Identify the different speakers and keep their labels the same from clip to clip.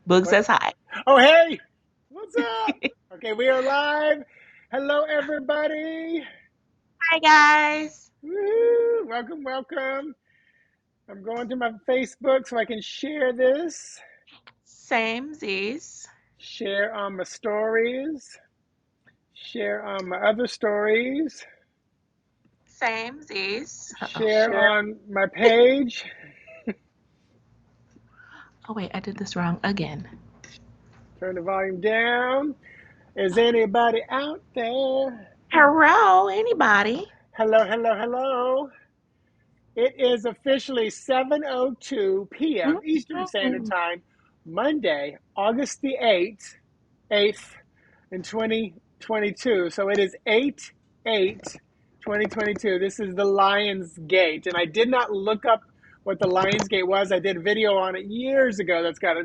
Speaker 1: Boog
Speaker 2: What?
Speaker 1: says hi.
Speaker 2: Oh, hey, what's up? Okay, we are live. Hello, everybody.
Speaker 1: Hi, guys.
Speaker 2: Woo! Welcome, welcome. I'm going to my Facebook so I can share this,
Speaker 1: Same Z's.
Speaker 2: share on my stories, share on my other stories,
Speaker 1: Same Z's. Uh-oh.
Speaker 2: share on my page.
Speaker 1: Oh, wait, I did this wrong again.
Speaker 2: Turn the volume down. Is anybody out there?
Speaker 1: Hello, anybody?
Speaker 2: Hello, hello, hello. It is officially 7:02 p.m. Eastern Standard
Speaker 1: Mhm.
Speaker 2: Time, Monday, August the 8th in 2022. So it is 8/8 2022. This is the Lions Gate. And I did not look up what the Lions Gate was. I did a video on it years ago that's got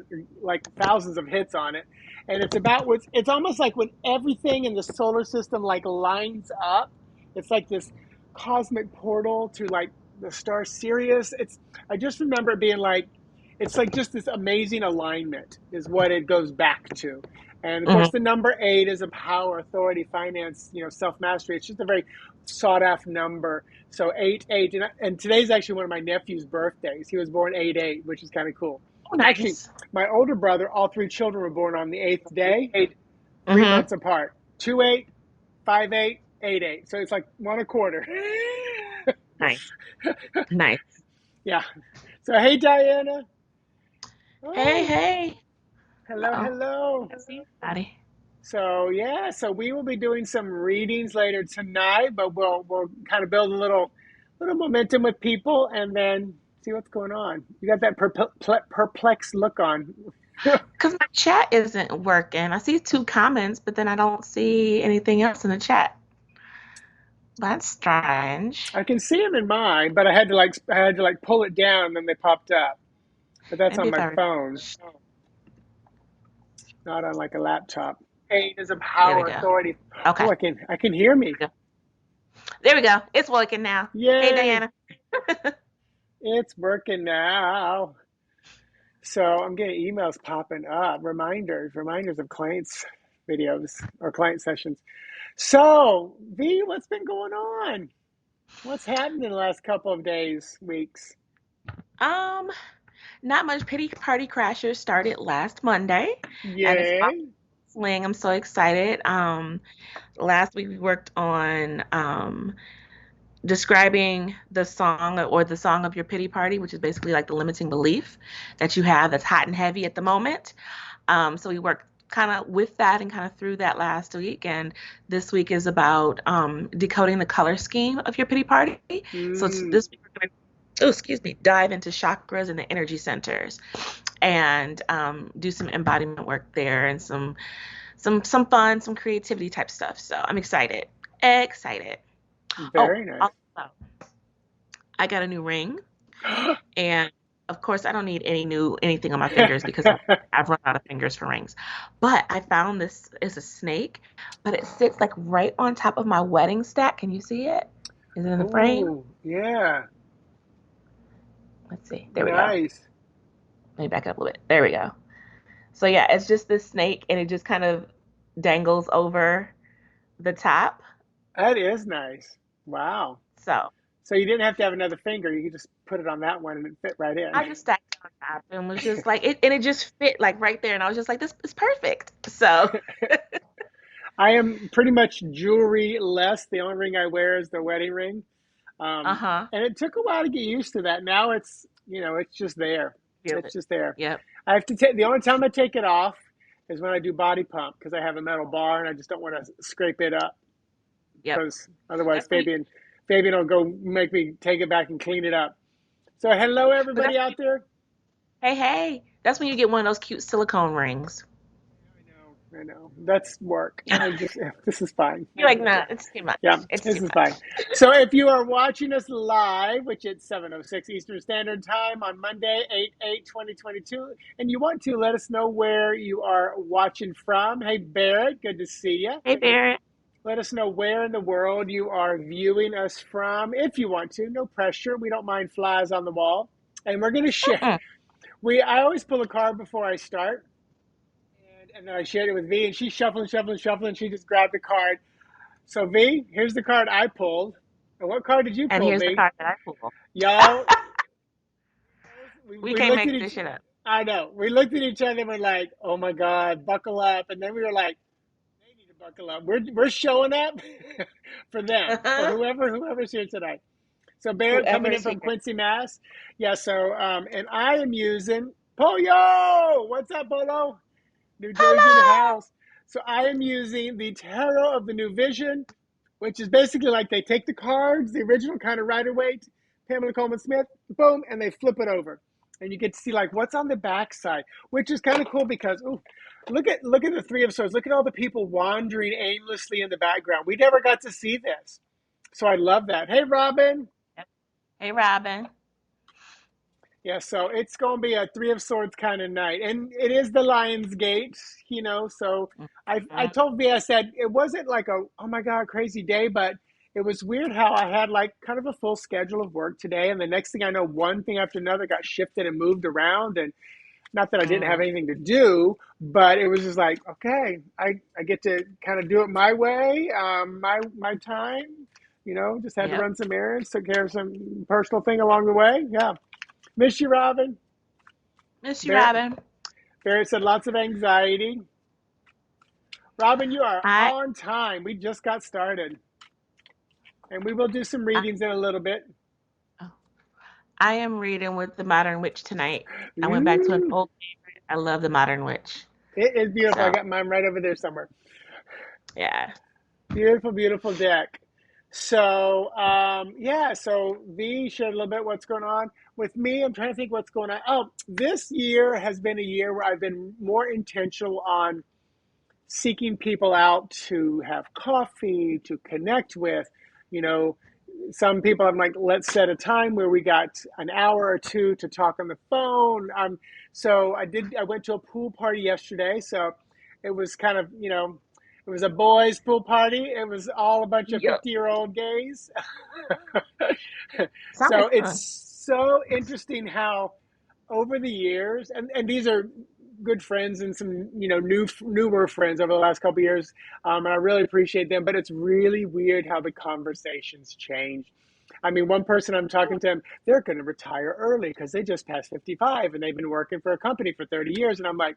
Speaker 2: like thousands of hits on it. And it's about what's it's almost like when everything in the solar system like lines up. It's like this cosmic portal to like the star Sirius. I just remember it being like it's like just this amazing alignment is what it goes back to. And of course,
Speaker 1: Mhm.
Speaker 2: the number eight is a power, authority, finance, self mastery. It's just a very sought after number. So 8/8, and today's actually one of my nephew's birthdays. He was born 8/8, which is kind of cool.
Speaker 1: Oh,
Speaker 2: Actually,
Speaker 1: nice.
Speaker 2: my older brother, all three children were born on the eighth day, three
Speaker 1: Mm-hmm.
Speaker 2: months apart. 2/8, 5/8, 8/8. So it's like one a quarter.
Speaker 1: Nice. Nice.
Speaker 2: Yeah. So hey, Diana.
Speaker 1: Hey,
Speaker 2: Oh,
Speaker 1: hey.
Speaker 2: hello,
Speaker 1: Uh-oh.
Speaker 2: hello.
Speaker 1: I see anybody.
Speaker 2: So yeah, so we will be doing some readings later tonight, but we'll kind of build a little momentum with people and then see what's going on. You got that perplexed look on.
Speaker 1: Because my chat isn't working. I see two comments, but then I don't see anything else in the chat. That's strange.
Speaker 2: I can see them in mine, but I had to like pull it down and then they popped up. But that's
Speaker 1: Maybe
Speaker 2: on
Speaker 1: if
Speaker 2: my
Speaker 1: I
Speaker 2: phone,
Speaker 1: refresh.
Speaker 2: not on like a laptop. Eight is a
Speaker 1: There we
Speaker 2: power
Speaker 1: go.
Speaker 2: authority. Oh,
Speaker 1: Okay.
Speaker 2: I can hear me.
Speaker 1: There we go. There we go. It's working now. Hey,
Speaker 2: Yay!
Speaker 1: Diana.
Speaker 2: It's working now. So I'm getting emails popping up, reminders of clients' videos or client sessions. So, V, what's been going on? What's happened in the last couple of days, weeks?
Speaker 1: Um, Not much. Pity Party Crashers started last Monday, and it's off
Speaker 2: Yay.
Speaker 1: swing. I'm so excited. Last week we worked on describing the song or the song of your pity party, which is basically like the limiting belief that you have that's hot and heavy at the moment. So we worked kind of with that and kind of through that last week. And this week is about decoding the color scheme of your pity party. So
Speaker 2: Mm,
Speaker 1: this week we're going to, oh, excuse me, dive into chakras and the energy centers and do some embodiment work there and some fun, some creativity type stuff. So I'm excited. Excited. Oh,
Speaker 2: very nice.
Speaker 1: also, I got a new ring. And of course, I don't need anything on my fingers because I've run out of fingers for rings. But I found this is a snake, but it sits like right on top of my wedding stack. Can you see it? Is it in the frame?
Speaker 2: Oh, yeah.
Speaker 1: Let's see. There we go.
Speaker 2: Nice.
Speaker 1: Let me back up a little bit. There we go. So yeah, it's just this snake and it just kind of dangles over the top.
Speaker 2: That is nice. Wow.
Speaker 1: So
Speaker 2: So you didn't have to have another finger. You could just put it on that one and it fit right in.
Speaker 1: I just stacked it on top and was just like it and it just fit like right there. And I was just like, this is perfect. So
Speaker 2: I am pretty much jewelry less. The only ring I wear is the wedding ring.
Speaker 1: uh-huh.
Speaker 2: And it took a while to get used to that. Now it's just there.
Speaker 1: Feel
Speaker 2: It's
Speaker 1: it.
Speaker 2: just there.
Speaker 1: Yep.
Speaker 2: I have to take the only time I take it off is when I do body pump because I have a metal bar and I just don't want to scrape it up
Speaker 1: Yep.
Speaker 2: because otherwise
Speaker 1: That's when you,
Speaker 2: Fabian will go make me take it back and clean it up. So hello
Speaker 1: but
Speaker 2: everybody
Speaker 1: that's
Speaker 2: out there.
Speaker 1: hey, hey. That's when you get one of those cute silicone rings.
Speaker 2: I know. That's work. I just this is fine.
Speaker 1: You're like, nah, it's too much.
Speaker 2: Yeah,
Speaker 1: It's
Speaker 2: this
Speaker 1: too
Speaker 2: is fine.
Speaker 1: much.
Speaker 2: So if you are watching us live, which it's 7:06 Eastern Standard Time on Monday, 8/8/2022, and you want to let us know where you are watching from. Hey Barrett, good to see you.
Speaker 1: Hey, Barrett.
Speaker 2: Let us know where in the world you are viewing us from if you want to. No pressure. We don't mind flies on the wall. And we're going to share.
Speaker 1: Mm-mm.
Speaker 2: We I always pull a card before I start. and then I shared it with V, and she's shuffling, shuffling, shuffling. She just grabbed the card. So V, here's the card I pulled. And what card did you
Speaker 1: And
Speaker 2: pull,
Speaker 1: here's the
Speaker 2: V?
Speaker 1: card that I pull.
Speaker 2: Y'all,
Speaker 1: We
Speaker 2: we
Speaker 1: can't
Speaker 2: looked at
Speaker 1: make this
Speaker 2: each.
Speaker 1: shit up.
Speaker 2: I know. We looked at each other and we're like, "Oh my God, buckle up!" And then we were like, "They need to buckle up. We're showing up for them, for whoever's here tonight." So Barrett
Speaker 1: Whoever
Speaker 2: coming in
Speaker 1: is
Speaker 2: from
Speaker 1: here.
Speaker 2: Quincy, Mass. Yeah. So and I am using Polo. What's up, Polo? New Jersey in the
Speaker 1: Hello.
Speaker 2: house. So I am using the Tarot of the New Vision, which is basically like they take the cards, the original kind of Rider-Waite, Pamela Coleman Smith, boom, and they flip it over. And you get to see like what's on the backside, which is kind of cool because ooh, look at the Three of Swords. Look at all the people wandering aimlessly in the background. We never got to see this. So I love that. Hey Robin.
Speaker 1: Yep. Hey, Robin.
Speaker 2: Yeah, so it's going to be a Three of Swords kind of night. And it is the Lion's Gate, So I
Speaker 1: Mhm.
Speaker 2: told V, I said, it wasn't like a, oh my God, crazy day, but it was weird how I had like kind of a full schedule of work today. And the next thing I know, one thing after another got shifted and moved around. And not that I didn't have
Speaker 1: Mhm.
Speaker 2: anything to do, but it was just like, okay, I get to kind of do it my way, my time, just had to
Speaker 1: Yep.
Speaker 2: run some errands, took care of some personal thing along the way. Yeah. Miss you, Robin.
Speaker 1: Miss you,
Speaker 2: Barrett,
Speaker 1: Robin.
Speaker 2: Barrett said lots of anxiety. Robin, you are
Speaker 1: I,
Speaker 2: on time. We just got started. And we will do some
Speaker 1: I,
Speaker 2: readings in a little bit.
Speaker 1: oh, I am reading with the Modern Witch tonight. I went back to an
Speaker 2: Ooh,
Speaker 1: old favorite. I love the Modern Witch.
Speaker 2: it is beautiful. I
Speaker 1: So
Speaker 2: got mine right over there somewhere.
Speaker 1: yeah.
Speaker 2: Beautiful, beautiful deck. So, yeah, so V shared a little bit what's going on. With me, I'm trying to think what's going on. Oh, this year has been a year where I've been more intentional on seeking people out to have coffee, to connect with. You know, some people I'm like, let's set a time where we got an hour or two to talk on the phone. So I went to a pool party yesterday. So it was kind of, it was a boys' pool party. It was all a bunch of
Speaker 1: Yep.
Speaker 2: 50-year-old gays.
Speaker 1: Sounds
Speaker 2: So
Speaker 1: like
Speaker 2: it's
Speaker 1: fun.
Speaker 2: so interesting how over the years, and these are good friends and some newer friends over the last couple of years, and I really appreciate them. But it's really weird how the conversations change. I mean, one person I'm talking to, they're going to retire early because they just passed 55 and they've been working for a company for 30 years, and I'm like,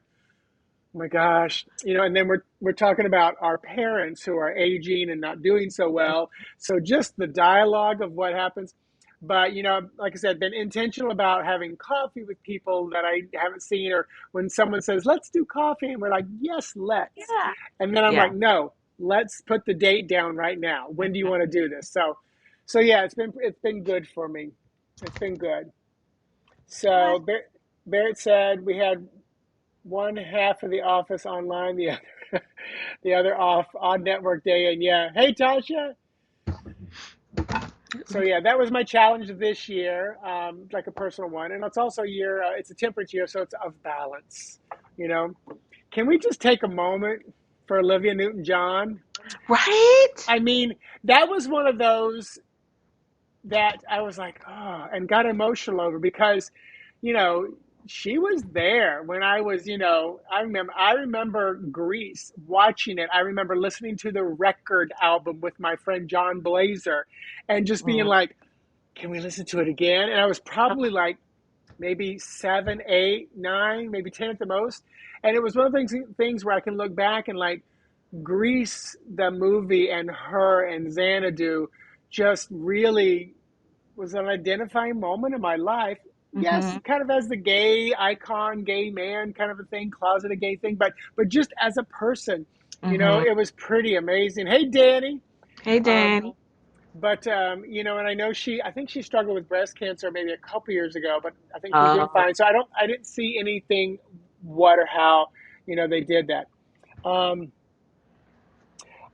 Speaker 2: oh my gosh, and then we're talking about our parents who are aging and not doing so well. So just the dialogue of what happens. But like I said, been intentional about having coffee with people that I haven't seen, or when someone says, let's do coffee, and we're like, yes, let's.
Speaker 1: Yeah.
Speaker 2: And then I'm like,
Speaker 1: Yeah.
Speaker 2: no, let's put the date down right now. When do you
Speaker 1: Mhm.
Speaker 2: want to do this? So yeah, it's been good for me. It's been good.
Speaker 1: Good.
Speaker 2: So Barrett said we had one half of the office online, the other the other off on network day. And yeah, hey Tasha. So yeah, that was my challenge this year, like a personal one, and it's also a year. It's a temperance year, so it's of balance. You know, can we just take a moment for Olivia Newton-John?
Speaker 1: Right?
Speaker 2: I mean, that was one of those that I was like, oh, and got emotional over because, you know, she was there when I was, I remember Grease, watching it. I remember listening to the record album with my friend John Blazer and just being
Speaker 1: Mm.
Speaker 2: like, can we listen to it again? And I was probably like maybe 7, 8, 9, maybe 10 at the most. And it was one of the things where I can look back and like Grease, the movie, and her and Xanadu just really was an identifying moment in my life. Yes,
Speaker 1: Mm-hmm.
Speaker 2: kind of as the gay icon, gay man kind of a thing, closeted gay thing, but just as a person,
Speaker 1: Mm-hmm.
Speaker 2: it was pretty amazing. Hey, Danny.
Speaker 1: Hey,
Speaker 2: Um,
Speaker 1: Danny.
Speaker 2: but and I know I think she struggled with breast cancer maybe a couple years ago, but I think she's doing
Speaker 1: Oh,
Speaker 2: fine. So I didn't see anything, what or how, they did that. Um,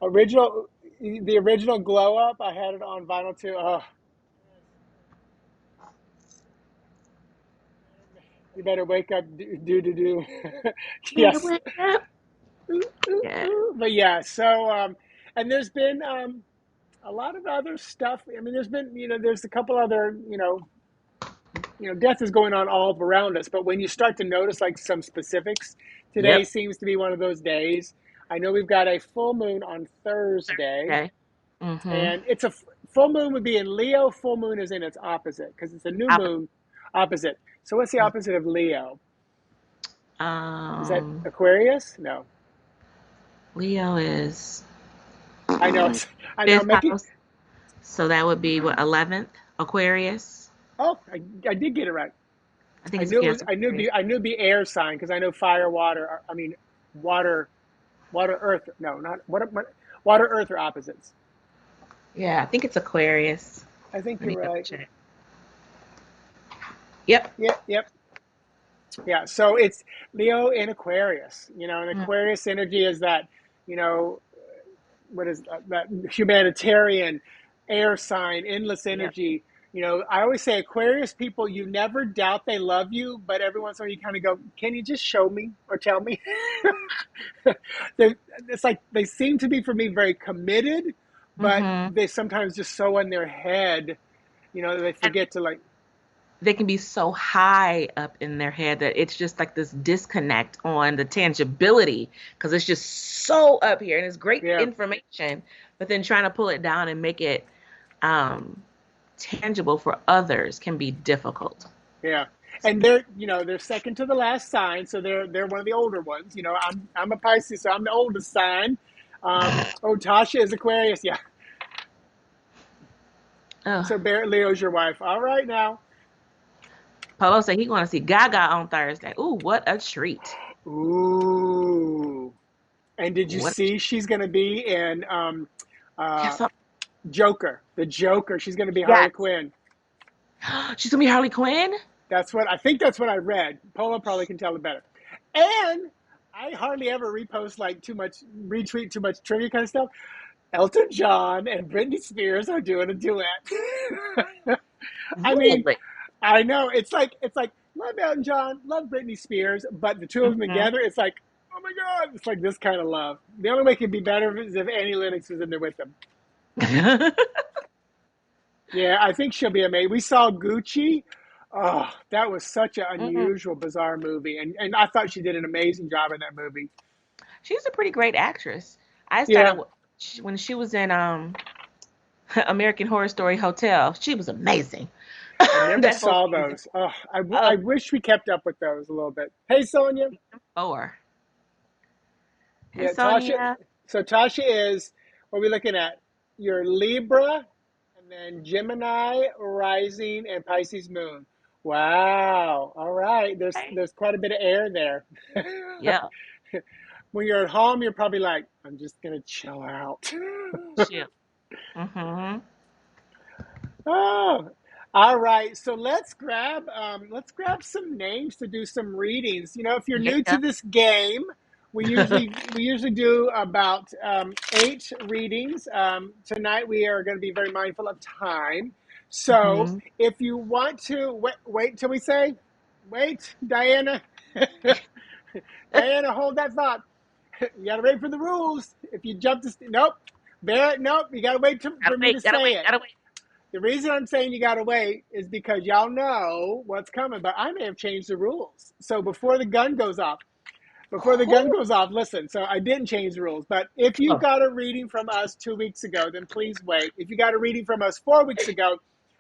Speaker 2: original, the original glow up, I had it on vinyl too. Oh, you better wake up, do.
Speaker 1: better
Speaker 2: Yes.
Speaker 1: wake up.
Speaker 2: Ooh, ooh,
Speaker 1: Yeah.
Speaker 2: ooh. But yeah, so and there's been a lot of other stuff. I mean, there's been, there's a couple other, death is going on all around us. But when you start to notice like some specifics, Today
Speaker 1: Yep.
Speaker 2: seems to be one of those days. I know we've got a full moon on Thursday,
Speaker 1: Okay. Mm-hmm.
Speaker 2: and it's a full moon would be in Leo. Full moon is in its opposite because it's a new
Speaker 1: Opposite.
Speaker 2: moon opposite. So what's the opposite of Leo? Is that
Speaker 1: Um,
Speaker 2: Aquarius? No,
Speaker 1: Leo is
Speaker 2: I know. It's, I know.
Speaker 1: fifth
Speaker 2: I'm making.
Speaker 1: house, so that would be what 11th Aquarius.
Speaker 2: Oh, I did get it right.
Speaker 1: I think
Speaker 2: I
Speaker 1: it's
Speaker 2: knew it
Speaker 1: yes
Speaker 2: was.
Speaker 1: Aquarius.
Speaker 2: I knew it'd be air sign because I know fire, water. I mean, water, water, earth. No, not water, earth are opposites.
Speaker 1: Yeah, I think it's Aquarius.
Speaker 2: I think
Speaker 1: Let
Speaker 2: you're
Speaker 1: me double
Speaker 2: right.
Speaker 1: check. Yep.
Speaker 2: Yep, yep. Yeah, so it's Leo in Aquarius, and
Speaker 1: Mm,
Speaker 2: Aquarius energy is that, you know, what is that humanitarian air sign, endless
Speaker 1: yep.
Speaker 2: energy. I always say Aquarius people, you never doubt they love you, but every once in a while you kind of go, can you just show me or tell me? It's like they seem to be for me very committed, but
Speaker 1: Mm-hmm.
Speaker 2: they sometimes just so in their head, they
Speaker 1: And
Speaker 2: forget to like,
Speaker 1: they can be so high up in their head that it's just like this disconnect on the tangibility because it's just so up here and it's great
Speaker 2: yeah,
Speaker 1: information, but then trying to pull it down and make it um, tangible for others can be difficult.
Speaker 2: yeah. And they're second to the last sign, so they're one of the older ones. I'm a Pisces, so I'm the oldest sign. Oh, Tasha is Aquarius, yeah.
Speaker 1: Ugh.
Speaker 2: So Barrett Leo's your wife. All right now.
Speaker 1: Polo said he going to see Gaga on Thursday. Ooh, what a treat!
Speaker 2: Ooh. And did you
Speaker 1: What?
Speaker 2: see she's going to be in uh,
Speaker 1: Yes,
Speaker 2: Joker? The Joker. She's going to be Harley
Speaker 1: yes.
Speaker 2: Quinn.
Speaker 1: She's gonna be Harley Quinn.
Speaker 2: That's what I read. Polo probably can tell it better. And I hardly ever repost like too much, retweet too much trivia kind of stuff. Elton John and Britney Spears are doing a duet. I mean,
Speaker 1: Really?
Speaker 2: I know it's like love Elton John, love Britney Spears, but the two of them
Speaker 1: Hmm.
Speaker 2: together, it's like, oh my god, it's like this kind of love. The only way it could be better is if Annie Lennox was in there with them. Yeah, I think she'll be amazing. We saw Gucci. Oh, that was such an
Speaker 1: Mm.
Speaker 2: unusual, bizarre movie, and I thought she did an amazing job in that movie.
Speaker 1: She's a pretty great actress. I started
Speaker 2: Yeah,
Speaker 1: when she was in American Horror Story Hotel. She was amazing.
Speaker 2: I never
Speaker 1: That whole
Speaker 2: saw
Speaker 1: season.
Speaker 2: those. Oh, I
Speaker 1: Oh,
Speaker 2: wish we kept up with those a little bit. Hey, Sonia.
Speaker 1: four. Hey,
Speaker 2: Yeah, Tasha.
Speaker 1: Sonia.
Speaker 2: So Tasha is what are we looking at? Your Libra, and then Gemini rising and Pisces moon. Wow. All right.
Speaker 1: Hey.
Speaker 2: There's quite a bit of air there.
Speaker 1: Yeah.
Speaker 2: When you're at home, you're probably like, I'm just gonna chill out.
Speaker 1: Chill. Mm-hmm.
Speaker 2: Oh, all right. So let's grab some names to do some readings. If you're new to
Speaker 1: Yeah.
Speaker 2: this game, we usually do about 8 readings. Tonight we are going to be very mindful of time. So
Speaker 1: Hmm.
Speaker 2: if you want to wait till we say, wait, Diana, Diana, hold that thought. You got to wait for the rules. If you jump to nope, Barrett, nope. You got to wait
Speaker 1: Gotta
Speaker 2: for me to
Speaker 1: wait. Gotta
Speaker 2: say
Speaker 1: wait.
Speaker 2: it.
Speaker 1: Gotta wait.
Speaker 2: The reason I'm saying you got to wait is because y'all know what's coming, but I may have changed the rules. So before the gun goes off, listen. So I didn't change the rules, but if you
Speaker 1: Oh.
Speaker 2: got a reading from us 2 weeks ago, then please wait. If you got a reading from us 4 weeks ago,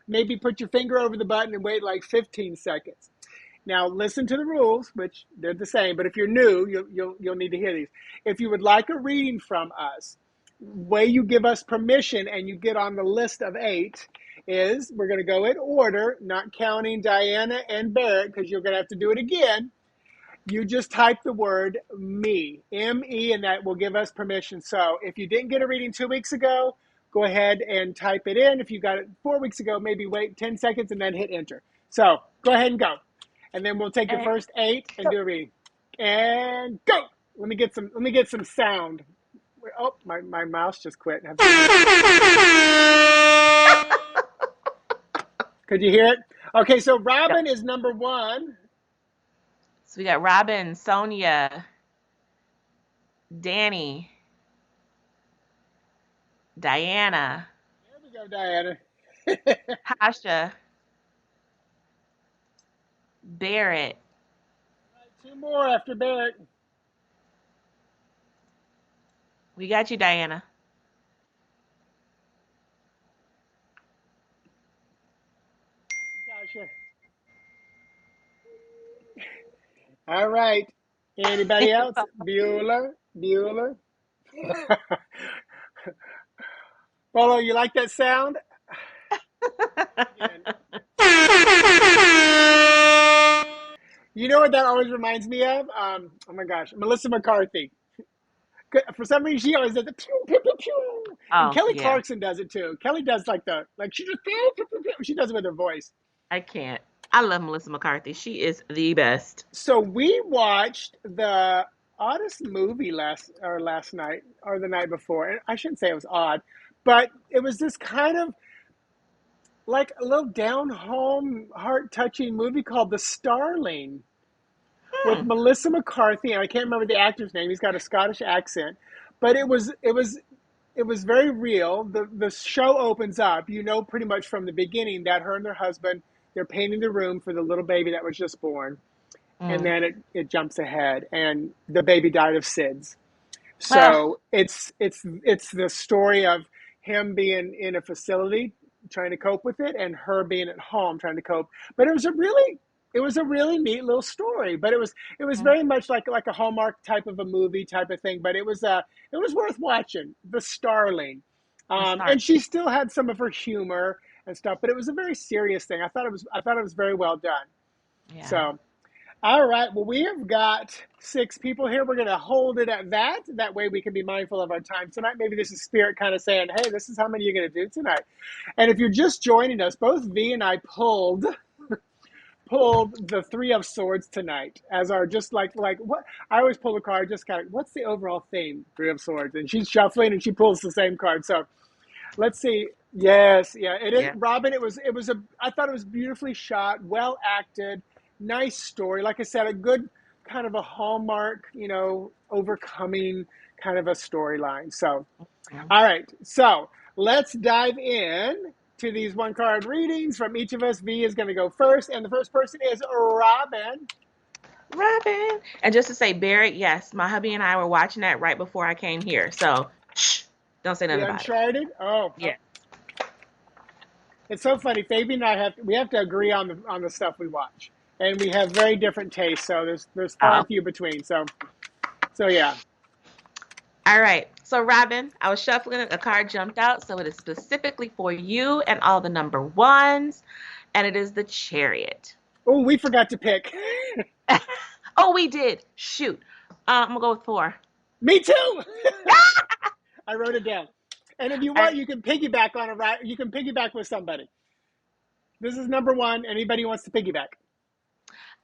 Speaker 2: maybe put your finger over the button and wait like 15 seconds. Now listen to the rules, which they're the same. But if you're new, you'll need to hear these. If you would like a reading from us, way you give us permission and you get on the list of 8 is we're going to go in order, not counting Diana and Barrett because you're going to have to do it again. You just type the word me, M-E, and that will give us permission. So if you didn't get a reading 2 weeks ago, go ahead and type it in. If you got it 4 weeks ago, maybe wait 10 seconds and then hit enter. So go ahead and go. And then we'll take the
Speaker 1: And
Speaker 2: first 8 and
Speaker 1: go.
Speaker 2: do a reading. And go. Let me get some sound. Oh, my mouse just quit. Could you hear it? Okay, so
Speaker 1: Yep.
Speaker 2: Robin is number 1.
Speaker 1: So we got Robin, Sonia, Danny, Diana,
Speaker 2: There we go, Diana.
Speaker 1: Tasha, Barrett,
Speaker 2: Two more after Barrett.
Speaker 1: We got you, Diana.
Speaker 2: Gotcha. All right. Anybody else? Bueller? Bueller? Polo, you like that sound? Again. You know what that always reminds me of? Oh my gosh, Melissa McCarthy. For some reason, she always does the pew pew pew pew, and
Speaker 1: Oh,
Speaker 2: Kelly
Speaker 1: yeah.
Speaker 2: Clarkson does it too. Kelly does like she just pew pew pew pew. She does it with her voice.
Speaker 1: I can't. I love Melissa McCarthy. She is the best.
Speaker 2: So we watched the oddest movie last night or the night before. And I shouldn't say it was odd, but it was this kind of like a little down home, heart touching movie called The Starling with
Speaker 1: Hmm.
Speaker 2: Melissa McCarthy, and I can't remember the actor's name. He's got a Scottish accent, but it was very real. The show opens up, pretty much from the beginning that her and their husband, they're painting the room for the little baby that was just born, and
Speaker 1: Mm.
Speaker 2: then it jumps ahead, and the baby died of SIDS.
Speaker 1: Ah,
Speaker 2: So it's the story of him being in a facility trying to cope with it, and her being at home trying to cope. But it was a really neat little story. But it was
Speaker 1: mm.
Speaker 2: very much like a Hallmark type of a movie type of thing. But it was worth watching. The Starling,
Speaker 1: The start.
Speaker 2: and she still had some of her humor and stuff. But it was a very serious thing. I thought it was very well done.
Speaker 1: Yeah.
Speaker 2: So. All right. Well, we have got 6 people here. We're going to hold it at that. That way we can be mindful of our time tonight. Maybe this is Spirit kind of saying, hey, this is how many you're going to do tonight. And if you're just joining us, both V and I pulled the 3 of Swords tonight as our just like what I always pull a card, just kind of what's the overall theme? 3 of Swords. And she's shuffling and she pulls the same card. So let's see. Yes, yeah, it is.
Speaker 1: Yeah.
Speaker 2: Robin, I thought it was beautifully shot, well acted, nice story. Like I said, a good kind of a hallmark, overcoming kind of a storyline. So,
Speaker 1: Mm.
Speaker 2: all right. So let's dive in to these 1 card readings from each of us. V is going to go first, and the first person is Robin.
Speaker 1: Robin. And just to say, Barrett, yes, my hubby and I were watching that right before I came here. So, shh, don't say
Speaker 2: The
Speaker 1: nothing about it.
Speaker 2: Uncharted. Oh,
Speaker 1: Yeah.
Speaker 2: it's so funny. Fabi and I have to agree on the stuff we watch, and we have very different tastes. So there's far
Speaker 1: Oh.
Speaker 2: and few between. So yeah.
Speaker 1: All right. So, Robin, I was shuffling it. A card jumped out. So, it is specifically for you and all the number ones. And it is the Chariot.
Speaker 2: Oh, we forgot to pick.
Speaker 1: Oh, we did. Shoot. I'm going to go with 4.
Speaker 2: Me too. I wrote it down. And if you
Speaker 1: All
Speaker 2: want,
Speaker 1: right.
Speaker 2: you can piggyback on it. Right? You can piggyback with somebody. This is number one. Anybody who wants to piggyback?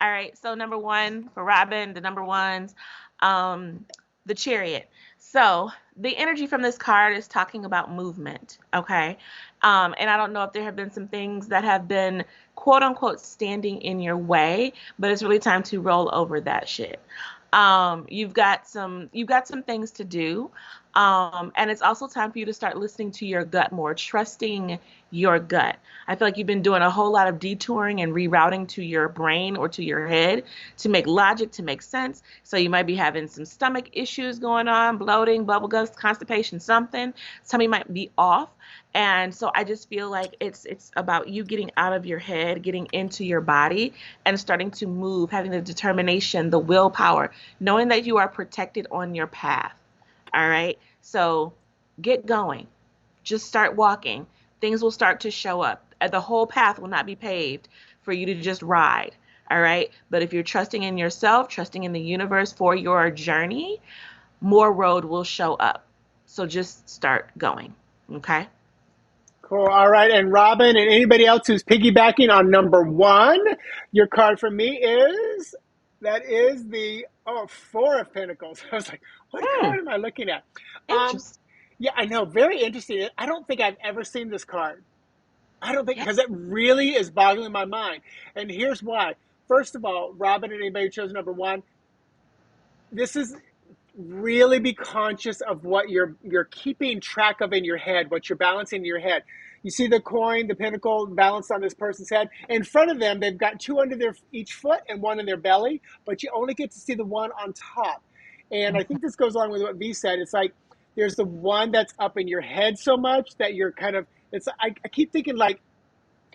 Speaker 1: All right. So, number 1 for Robin, the number ones, um, the Chariot. So, the energy from this card is talking about movement. Okay. And I don't know if there have been some things that have been quote unquote standing in your way, but it's really time to roll over that shit. You've got some things to do. And it's also time for you to start listening to your gut more, trusting your gut. I feel like you've been doing a whole lot of detouring and rerouting to your brain or to your head to make logic to make sense. So you might be having some stomach issues going on, bloating, bubble guts, constipation, something. Something might be off. And so I just feel like it's about you getting out of your head, getting into your body and starting to move, having the determination, the willpower, knowing that you are protected on your path. All right. So get going. Just start walking. Things will start to show up. The whole path will not be paved for you to just ride. All right. But if you're trusting in yourself, trusting in the universe for your journey, more road will show up. So just start going. Okay.
Speaker 2: Cool. All right. And Robin and anybody else who's piggybacking on number one, your card for me is the 4 of Pentacles. I was like, what
Speaker 1: Hmm.
Speaker 2: card am I looking at? Um,
Speaker 1: Interesting.
Speaker 2: yeah, I know. Very interesting. I don't think I've ever seen this card. I don't think
Speaker 1: Yeah.
Speaker 2: because it really is boggling my mind. And here's why. First of all, Robin and anybody who chose number one, this is really be conscious of what you're keeping track of in your head, what you're balancing in your head. You see the coin, the pentacle balanced on this person's head. In front of them, they've got 2 under their each foot and 1 in their belly, but you only get to see the one on top. And I think this goes along with what V said. It's like there's the one that's up in your head so much that you're kind of, I keep thinking like,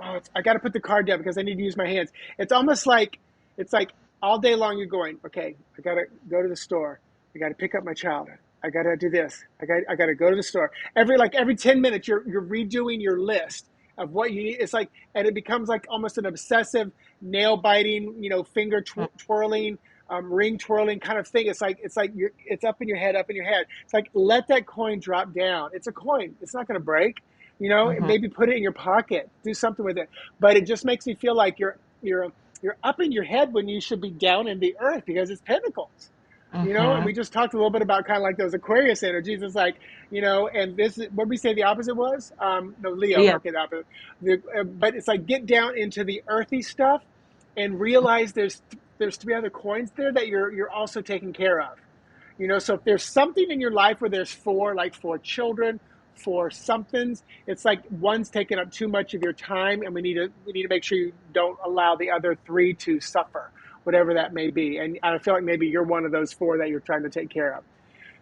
Speaker 2: oh, I got to put the card down because I need to use my hands. It's almost like, it's like all day long you're going, okay, I got to go to the store. I got to pick up my child. I got to do this. I got to go to the store. Every 10 minutes, you're redoing your list of what you need. It's like, and it becomes like almost an obsessive nail biting, finger twirling, ring twirling kind of thing. It's like it's up in your head, up in your head. It's like, let that coin drop down. It's a coin. It's not going to break.
Speaker 1: Mm-hmm.
Speaker 2: Maybe put it in your pocket, do something with it. But it just makes me feel like you're up in your head when you should be down in the earth because it's pentacles. And
Speaker 1: Mm-hmm.
Speaker 2: we just talked a little bit about kind of like those Aquarius energies. It's like, and this is what we say the opposite was. No, Leo.
Speaker 1: Yeah.
Speaker 2: Okay, the opposite. But it's like get down into the earthy stuff and realize there's three other coins there that you're also taking care of. So if there's something in your life where there's four, like four children, four somethings, it's like one's taking up too much of your time, and we need to make sure you don't allow the other three to suffer, whatever that may be. And I feel like maybe you're one of those four that you're trying to take care of.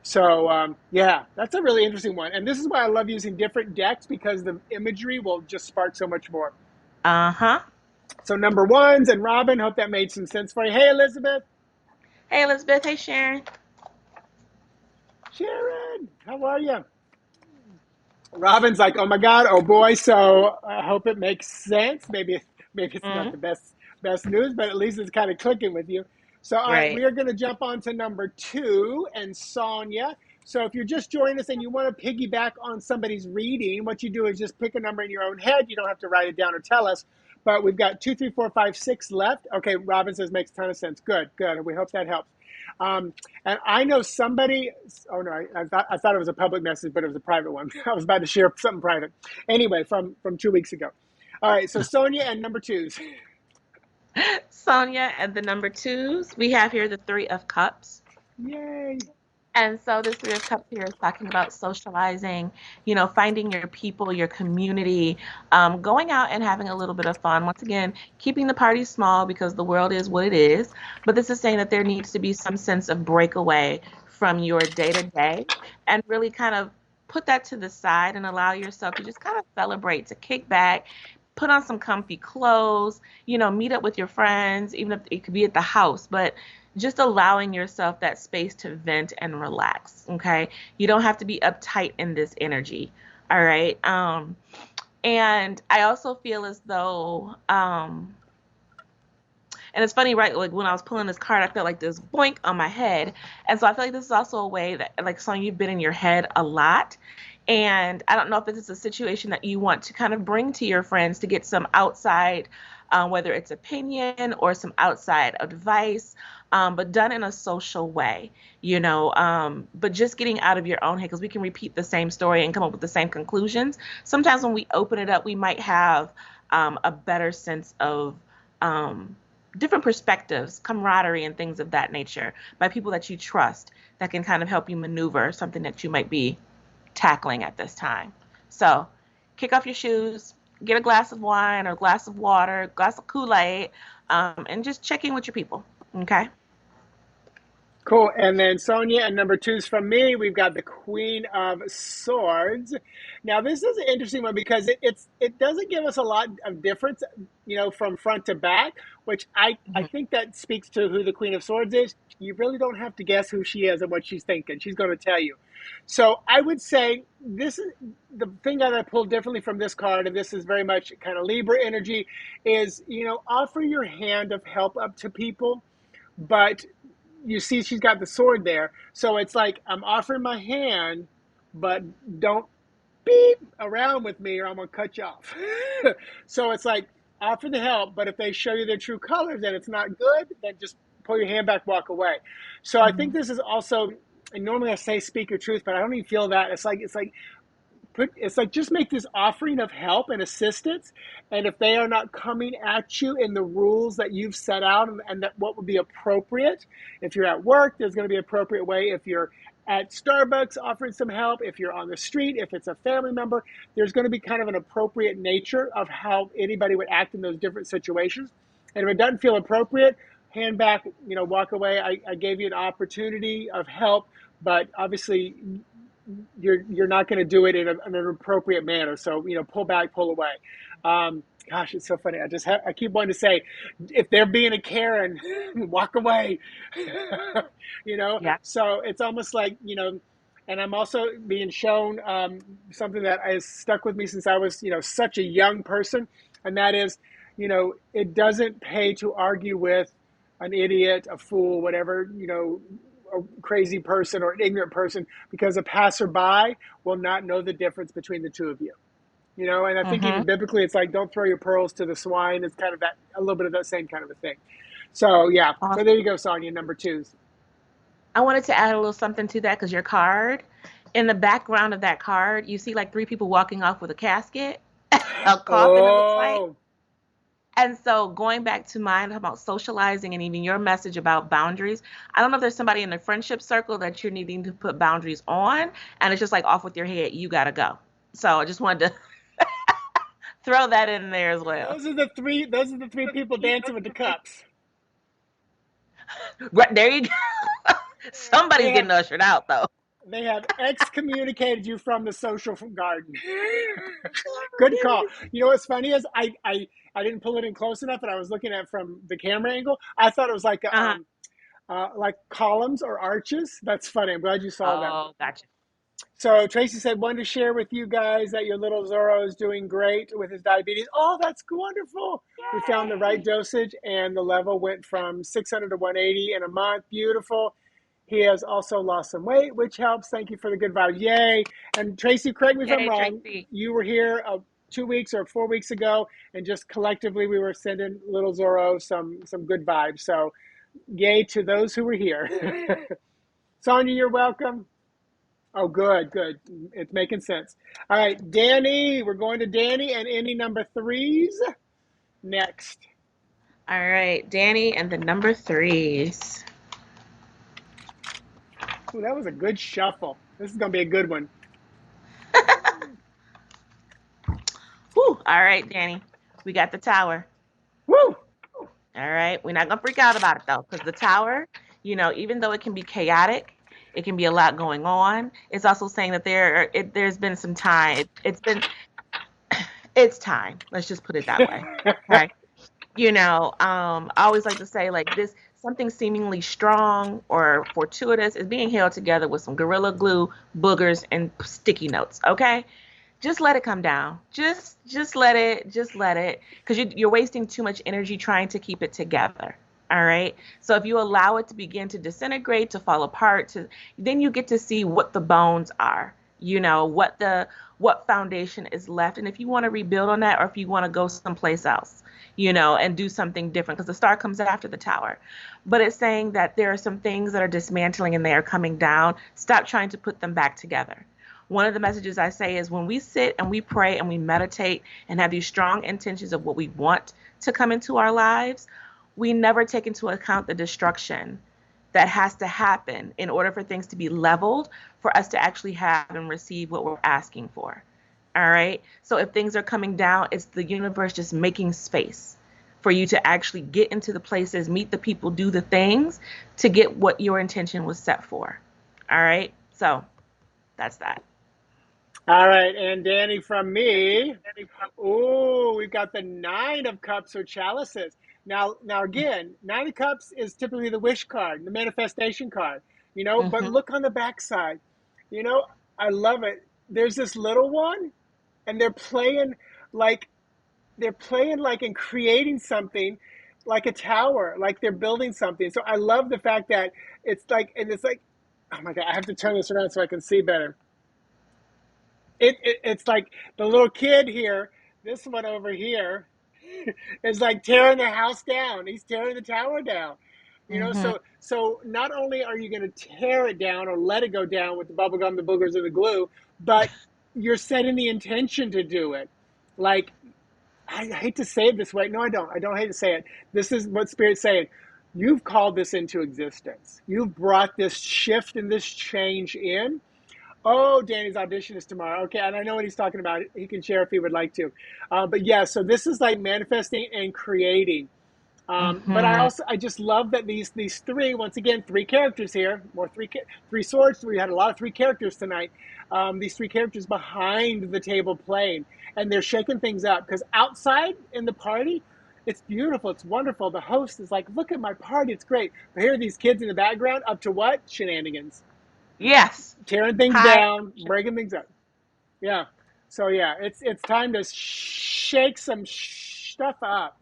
Speaker 2: So yeah, that's a really interesting one. And this is why I love using different decks because the imagery will just spark so much more.
Speaker 1: Uh-huh.
Speaker 2: So number ones and Robin, hope that made some sense for you. Hey, Elizabeth.
Speaker 1: Hey, Elizabeth. Hey, Sharon.
Speaker 2: Sharon, how are you? Robin's like, oh my God, oh boy. So I hope it makes sense. Maybe it's not
Speaker 1: Mm,
Speaker 2: the best news, but at least it's kind of clicking with you. So all right,
Speaker 1: right.
Speaker 2: we are going to jump on to number 2 and Sonia. So if you're just joining us and you want to piggyback on somebody's reading, what you do is just pick a number in your own head. You don't have to write it down or tell us. But we've got 2, 3, 4, 5, 6 left. Okay, Robin says makes a ton of sense. Good. We hope that helps. And I know somebody. Oh no, I thought it was a public message, but it was a private one. I was about to share something private. Anyway, from 2 weeks ago. All right, so Sonia and number twos.
Speaker 1: Sonia and the number twos. We have here the Three of Cups.
Speaker 2: Yay!
Speaker 1: And so this Three of Cups here is talking about socializing, finding your people, your community, going out and having a little bit of fun. Once again, keeping the party small because the world is what it is. But this is saying that there needs to be some sense of breakaway from your day to day and really kind of put that to the side and allow yourself to just kind of celebrate, to kick back, put on some comfy clothes, meet up with your friends, even if it could be at the house, but just allowing yourself that space to vent and relax. Okay. You don't have to be uptight in this energy. All right. And I also feel as though, and it's funny, right? Like when I was pulling this card, I felt like this boink on my head. And so I feel like this is also a way that, like, Sonya, you've been in your head a lot. And I don't know if this is a situation that you want to kind of bring to your friends to get some outside, whether it's opinion or some outside advice, but done in a social way, but just getting out of your own head because we can repeat the same story and come up with the same conclusions. Sometimes when we open it up, we might have a better sense of different perspectives, camaraderie, and things of that nature by people that you trust that can kind of help you maneuver something that you might be tackling at this time. So kick off your shoes, get a glass of wine or a glass of water, a glass of Kool-Aid, and just check in with your people. Okay.
Speaker 2: Cool. And then Sonia and number twos from me. We've got the Queen of Swords. Now this is an interesting one because it doesn't give us a lot of difference, from front to back, which I
Speaker 1: Mm-hmm.
Speaker 2: think that speaks to who the Queen of Swords is. You really don't have to guess who she is and what she's thinking. She's going to tell you. So I would say this is the thing that I pulled differently from this card, and this is very much kind of Libra energy, is, offer your hand of help up to people, but you see she's got the sword there. So it's like, I'm offering my hand, but don't beep around with me or I'm going to cut you off. So it's like, offer the help, but if they show you their true colors and it's not good, then just pull your hand back, walk away. So I think this is also, and normally I say speak your truth, but I don't even feel that. It's like just make this offering of help and assistance, and if they are not coming at you in the rules that you've set out and that what would be appropriate, if you're at work, there's going to be an appropriate way. If you're at Starbucks offering some help, if you're on the street, if it's a family member, there's going to be kind of an appropriate nature of how anybody would act in those different situations. And if it doesn't feel appropriate, hand back, walk away. I gave you an opportunity of help, but obviously you're not going to do it in an appropriate manner. So pull back, pull away. Gosh, it's so funny. I keep wanting to say, if they're being a Karen, walk away.
Speaker 1: Yeah.
Speaker 2: So it's almost like and I'm also being shown something that has stuck with me since I was such a young person, and that is, it doesn't pay to argue with an idiot, a fool, whatever, a crazy person or an ignorant person, because a passerby will not know the difference between the two of you. And I think
Speaker 1: Mm-hmm.
Speaker 2: even biblically, it's like, don't throw your pearls to the swine. It's kind of that, a little bit of that same kind of a thing. So, yeah. So there you go, Sonia, number twos.
Speaker 1: I wanted to add a little something to that because your card, in the background of that card, you see like three people walking off with a casket, a coffin, it looks like.
Speaker 2: Oh,
Speaker 1: And so going back to mine about socializing and even your message about boundaries, I don't know if there's somebody in the friendship circle that you're needing to put boundaries on, and it's just like off with your head, you gotta go. So I just wanted to throw that in there as well.
Speaker 2: those are the three people dancing with the cups.
Speaker 1: Right there you go.
Speaker 2: They
Speaker 1: Somebody's
Speaker 2: have
Speaker 1: getting ushered out though.
Speaker 2: they have excommunicated you from the social garden. Good call. You know what's funny is I didn't pull it in close enough, and I was looking at it from the camera angle. I thought it was
Speaker 1: Uh-huh.
Speaker 2: like columns or arches. That's funny. I'm glad you saw that.
Speaker 1: Oh, gotcha.
Speaker 2: So Tracy said, wanted to share with you guys that your little Zorro is doing great with his diabetes. Oh, that's wonderful. We found the right
Speaker 1: Yay.
Speaker 2: dosage, and the level went from 600 to 180 in a month. Beautiful. He has also lost some weight, which helps. Thank you for the good vibes. Yay. And Tracy, correct me if I'm
Speaker 1: Yay,
Speaker 2: wrong.
Speaker 1: Tracy.
Speaker 2: You were here 2 weeks or 4 weeks ago, and just collectively we were sending little Zorro some good vibes. So yay to those who were here. Sonia, you're welcome. Oh, good, good. It's making sense. All right, Danny, we're going to Danny and any number threes next.
Speaker 1: All right, Danny and the number threes.
Speaker 2: Ooh, that was a good shuffle. This is going to be a good one.
Speaker 1: Whew. All right, Danny. We got the tower.
Speaker 2: Woo!
Speaker 1: All right. We're not gonna freak out about it though, because the tower, even though it can be chaotic, it can be a lot going on. It's also saying that there's been some time. It's time. Let's just put it that way. Okay. I always like to say like this something seemingly strong or fortuitous is being held together with some gorilla glue, boogers, and sticky notes. Okay, just let it come down. Just let it, because you're wasting too much energy trying to keep it together. All right. So if you allow it to begin to disintegrate, to fall apart, then you get to see what the bones are. What foundation is left, and if you want to rebuild on that, or if you want to go someplace else, and do something different, because the star comes after the tower. But it's saying that there are some things that are dismantling and they are coming down. Stop trying to put them back together. One of the messages I say is when we sit and we pray and we meditate and have these strong intentions of what we want to come into our lives, we never take into account the destruction that has to happen in order for things to be leveled, for us to actually have and receive what we're asking for. All right. So if things are coming down, it's the universe just making space for you to actually get into the places, meet the people, do the things to get what your intention was set for. All right. So that's that.
Speaker 2: All right, and Danny from me. Oh, we've got the nine of cups or chalices. Now again, nine of cups is typically the wish card, the manifestation card. But
Speaker 1: Mm-hmm.
Speaker 2: look on the backside. You know, I love it. There's this little one, and like they're playing like and creating something like a tower, like they're building something. So I love the fact that it's like, oh my god, I have to turn this around so I can see better. It's like the little kid here, this one over here, is like tearing the house down. He's tearing the tower down.
Speaker 1: Mm-hmm.
Speaker 2: So not only are you going to tear it down or let it go down with the bubble gum, the boogers, and the glue, but you're setting the intention to do it. Like, I hate to say it this way. No, I don't. I don't hate to say it. This is what Spirit's saying. You've called this into existence. You've brought this shift and this change in. Oh, Danny's audition is tomorrow. Okay, and I know what he's talking about. He can share if he would like to. But yeah, so this is like manifesting and creating. But I just love that these three, once again, three characters here, more three swords. We had a lot of three characters tonight. These three characters behind the table playing, and they're shaking things up because outside in the party, it's beautiful, it's wonderful. The host is like, "Look at my party, it's great." But here are these kids in the background, up to what? Shenanigans,
Speaker 1: Yes.
Speaker 2: tearing things
Speaker 1: High
Speaker 2: down,
Speaker 1: emotion.
Speaker 2: breaking things up. Yeah. So yeah, it's time to shake some stuff up.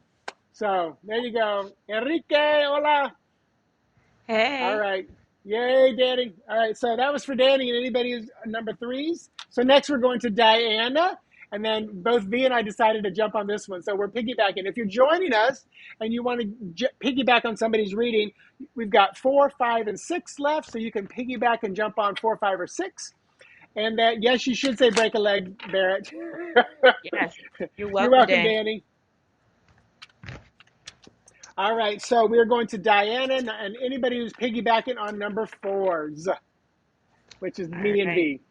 Speaker 2: So there you go. Enrique, hola. All
Speaker 1: Hey.
Speaker 2: right. Yay, Danny. All right. So that was for Danny and anybody who's number threes. So next we're going to Diana. And then both V and I decided to jump on this one. So we're piggybacking. If you're joining us and you want to piggyback on somebody's reading, we've got 4, 5, and 6 left. So you can piggyback and jump on 4, 5, or 6. And that, yes, you should say break a leg, Barrett.
Speaker 1: Yes. You're
Speaker 2: You're
Speaker 1: welcome,
Speaker 2: welcome,
Speaker 1: Dan.
Speaker 2: Danny. All right, so we're going to Diana and anybody who's piggybacking on number 4s, which is
Speaker 1: All
Speaker 2: me and
Speaker 1: right.
Speaker 2: V.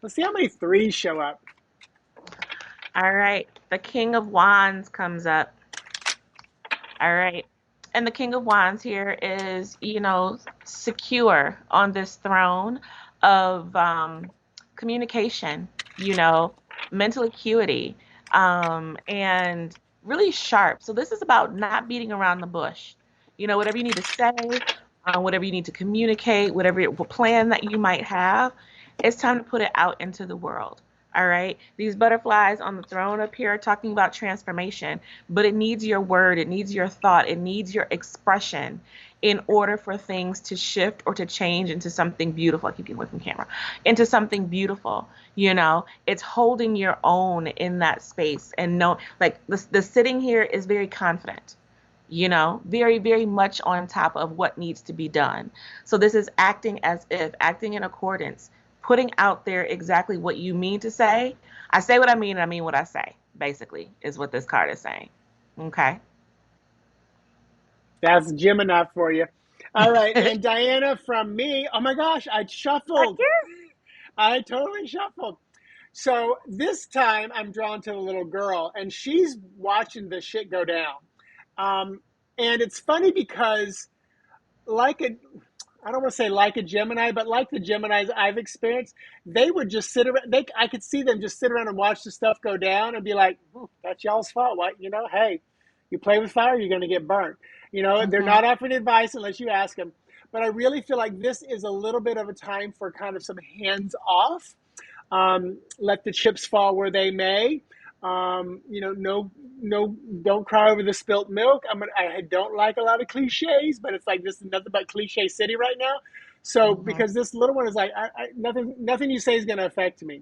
Speaker 2: Let's see how many 3s show up.
Speaker 1: All right. The King of Wands comes up. All right. And the King of Wands here is, secure on this throne of communication, mental acuity, and really sharp. So this is about not beating around the bush. Whatever you need to say, whatever you need to communicate, whatever plan that you might have, it's time to put it out into the world. All right. These butterflies on the throne up here are talking about transformation, but it needs your word, it needs your thought, it needs your expression in order for things to shift or to change into something beautiful. I keep getting away from camera. Into something beautiful. It's holding your own in that space and like the sitting here is very confident. Very, very much on top of what needs to be done. So this is acting as if, acting in accordance, putting out there exactly what you mean to say. I say what I mean, and I mean what I say, basically, is what this card is saying. Okay?
Speaker 2: That's Gemini for you. All right, and Diana from me. Oh my gosh, I shuffled. I totally shuffled. So this time I'm drawn to the little girl, and she's watching the shit go down. And it's funny because, I don't want to say like a Gemini, but like the Geminis I've experienced, they would just sit around. I could see them just sit around and watch the stuff go down and be like, "That's y'all's fault. What Hey, you play with fire, you're going to get burnt." They're
Speaker 1: Mm-hmm.
Speaker 2: not offering advice unless you ask them. But I really feel like this is a little bit of a time for kind of some hands off. Let the chips fall where they may. No, don't cry over the spilt milk. I don't like a lot of cliches, but it's like this is nothing but cliche city right now. So
Speaker 1: Mm-hmm.
Speaker 2: because this little one is like, nothing you say is going to affect me.